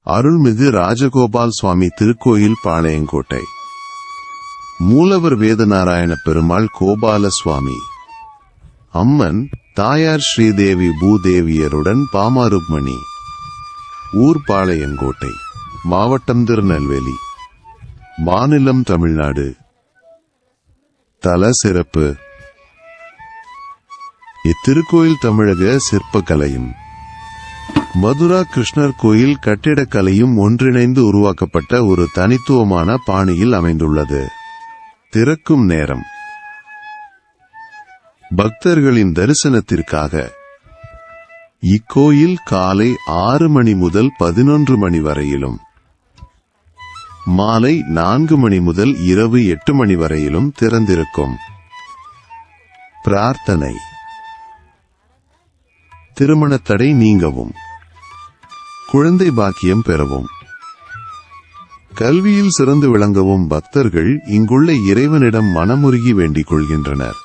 அருள்மிகு ராஜகோபால் சுவாமி திருக்கோயில் பாளையங்கோட்டை. மூலவர் வேதநாராயண பெருமாள் கோபால சுவாமி. அம்மன் தாயார் ஸ்ரீதேவி பூதேவியருடன் பாமாருக்மணி. ஊர் பாளையங்கோட்டை. மாவட்டம் திருநெல்வேலி. மாநிலம் தமிழ்நாடு. தல சிறப்பு. இத்திருக்கோயில் தமிழக சிற்பக்கலையும் மதுரா கிருஷ்ணர் கோயில் கட்டிடக்கலையும் ஒன்றிணைந்து உருவாக்கப்பட்ட ஒரு தனித்துவமான பாணியில் அமைந்துள்ளது. திறக்கும் நேரம் பக்தர்களின் தரிசனத்திற்காக. இக்கோயில் காலை 6 மணி முதல் 11 மணி வரையிலும், மாலை 4 மணி முதல் இரவு 8 மணி வரையிலும் திறந்திருக்கும். பிரார்த்தனை. திருமணத் தடை நீங்கவும், குழந்தை பாக்கியம் பெறவும், கல்வியில் சிறந்து விளங்கவும் பக்தர்கள் இங்குள்ள இறைவனிடம் மனமுருகி வேண்டிக் கொள்கின்றனர்.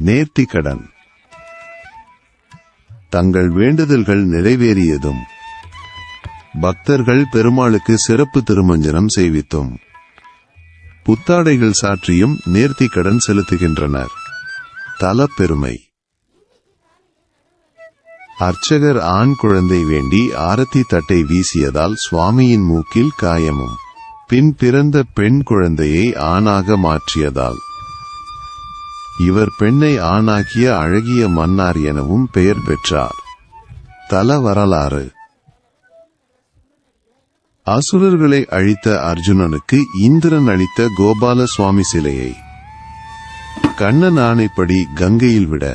நேர்த்திக்கடன். தங்கள் வேண்டுதல்கள் நிறைவேறியதும் பக்தர்கள் பெருமாளுக்கு சிறப்பு திருமஞ்சனம் செய்வித்தும் புத்தாடைகள் சாற்றியும் நேர்த்திக்கடன் செலுத்துகின்றனர். தல பெருமை. அர்ச்சகர் ஆண் குழந்தை வேண்டி ஆரத்தி தட்டை வீசியதால் சுவாமியின் மூக்கில் காயமும், பின் பிறந்த பெண் குழந்தையை ஆணாக மாற்றியதால் இவர் பெண்ணை ஆணாக்கிய அழகிய மன்னார் எனவும் பெயர் பெற்றார். தல வரலாறு. அசுரர்களை அழித்த அர்ஜுனனுக்கு இந்திரன் அளித்த கோபால சுவாமி சிலையை கண்ணன் ஆணைப்படி கங்கையில் விட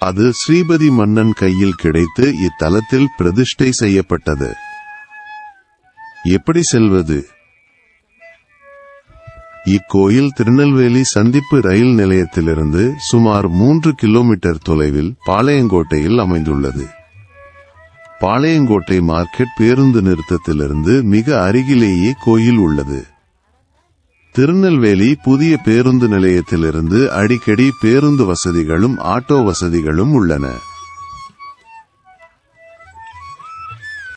அது ஸ்ரீபதி மன்னன் கையில் கிடைத்து இத்தலத்தில் பிரதிஷ்டை செய்யப்பட்டது. எப்படி செல்வது? இக்கோயில் திருநெல்வேலி சந்திப்பு ரயில் நிலையத்திலிருந்து சுமார் 3 கிலோமீட்டர் தொலைவில் பாளையங்கோட்டையில் அமைந்துள்ளது. பாளையங்கோட்டை மார்க்கெட் பேருந்து நிறுத்தத்திலிருந்து மிக அருகிலேயே கோயில் உள்ளது. திருநெல்வேலி புதிய பேருந்து நிலையத்திலிருந்து அடிக்கடி பேருந்து வசதிகளும் ஆட்டோ வசதிகளும் உள்ளன.